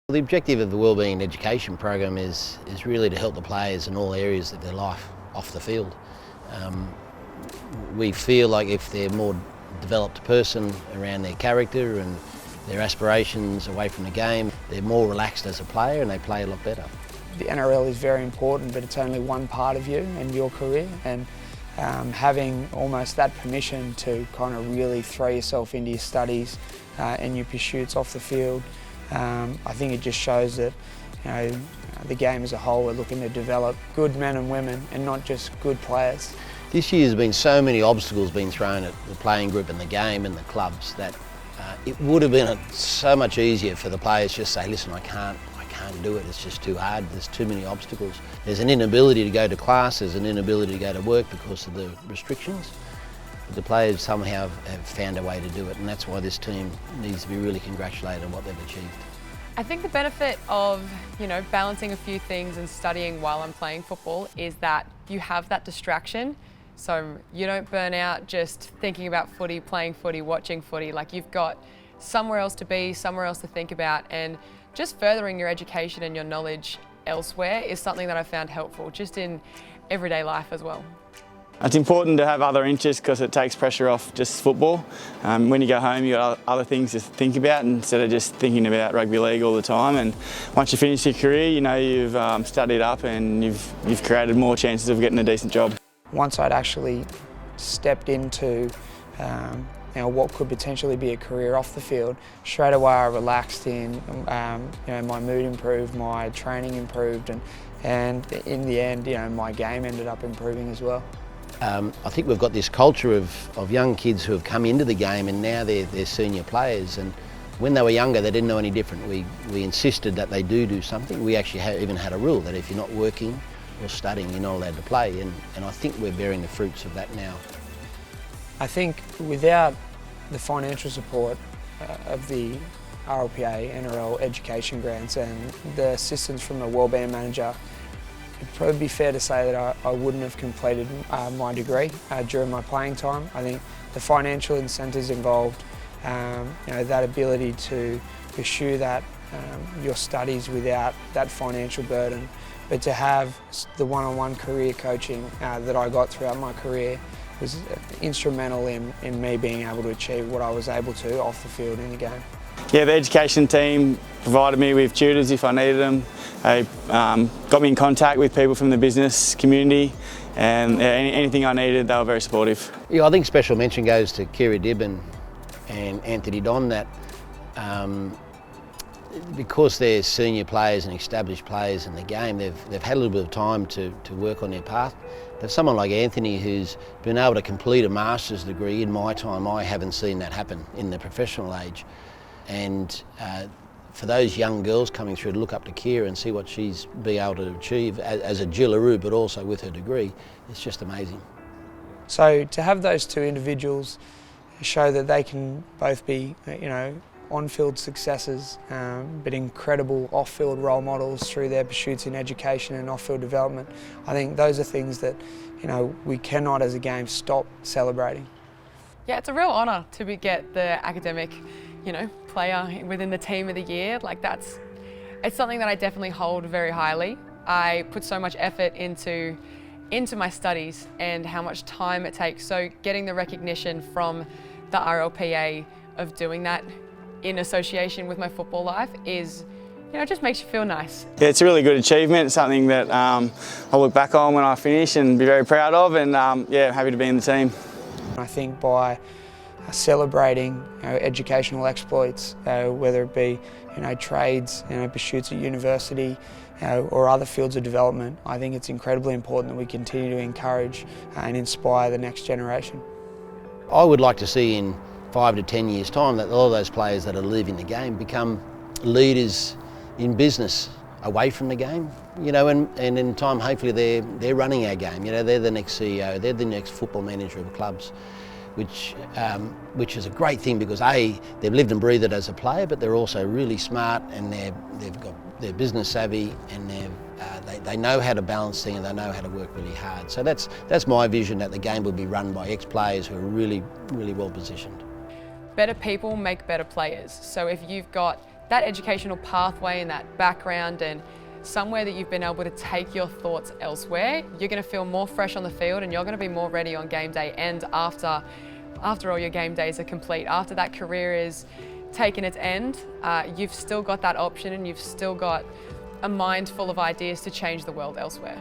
The objective of the Wellbeing Education program is really to help the players in all areas of their life off the field. We feel like if they're a more developed person around their character and their aspirations away from the game, they're more relaxed as a player and they play a lot better. The NRL is very important, but it's only one part of you and your career, and having almost that permission to kind of really throw yourself into your studies and your pursuits off the field, I think it just shows that the game as a whole, we're looking to develop good men and women and not just good players. This year has been so many obstacles being thrown at the playing group and the game and the clubs that it would have been so much easier for the players to just say, listen, I can't do it, it's just too hard, there's too many obstacles. There's an inability to go to class, there's an inability to go to work because of the restrictions. But the players somehow have found a way to do it, and that's why this team needs to be really congratulated on what they've achieved. I think the benefit of, balancing a few things and studying while I'm playing football is that you have that distraction. So you don't burn out just thinking about footy, playing footy, watching footy. Like, you've got somewhere else to be, somewhere else to think about, and just furthering your education and your knowledge elsewhere is something that I've found helpful, just in everyday life as well. It's important to have other interests because it takes pressure off just football. When you go home, you've got other things to think about instead of just thinking about rugby league all the time. And once you finish your career, you've studied up and you've created more chances of getting a decent job. Once I'd actually stepped into what could potentially be a career off the field, straight away I relaxed in, my mood improved, my training improved, and in the end, my game ended up improving as well. I think we've got this culture of young kids who have come into the game and now they're senior players, and when they were younger they didn't know any different. We insisted that they do something. We actually even had a rule that if you're not working or studying you're not allowed to play, and I think we're bearing the fruits of that now. I think without the financial support of the RLPA, NRL education grants and the assistance from the wellbeing manager, it'd probably be fair to say that I wouldn't have completed my degree during my playing time. I think the financial incentives involved, that ability to pursue that, your studies without that financial burden, but to have the one-on-one career coaching that I got throughout my career was instrumental in me being able to achieve what I was able to off the field in the game. Yeah, the education team provided me with tutors if I needed them. They got me in contact with people from the business community, and anything I needed, they were very supportive. Yeah, I think special mention goes to Kirra Dibb and Anthony Don, that because they're senior players and established players in the game, they've had a little bit of time to work on their path. There's someone like Anthony who's been able to complete a master's degree. In my time, I haven't seen that happen in the professional age. And for those young girls coming through to look up to Kirra and see what she's been able to achieve as a Jillaroo, but also with her degree, it's just amazing. So to have those two individuals show that they can both be, on-field successes, but incredible off-field role models through their pursuits in education and off-field development, I think those are things that, we cannot as a game stop celebrating. Yeah, it's a real honour to get the academic, player within the team of the year. It's something that I definitely hold very highly. I put so much effort into my studies and how much time it takes. So getting the recognition from the RLPA of doing that in association with my football life is, it just makes you feel nice. Yeah, it's a really good achievement, something that I'll look back on when I finish and be very proud of, and happy to be in the team. I think by celebrating educational exploits, whether it be trades, pursuits at university, or other fields of development, I think it's incredibly important that we continue to encourage and inspire the next generation. I would like to see in 5 to 10 years' time that all of those players that are leaving the game become leaders in business away from the game, and in time hopefully they're running our game. They're the next CEO, they're the next football manager of clubs, which is a great thing because they've lived and breathed it as a player, but they're also really smart and they're business savvy, and they know how to balance things and they know how to work really hard. So that's my vision, that the game will be run by ex-players who are really, really well positioned. Better people make better players. So if you've got that educational pathway and that background and somewhere that you've been able to take your thoughts elsewhere, you're going to feel more fresh on the field and you're going to be more ready on game day and after all your game days are complete. After that career is taken its end, you've still got that option and you've still got a mind full of ideas to change the world elsewhere.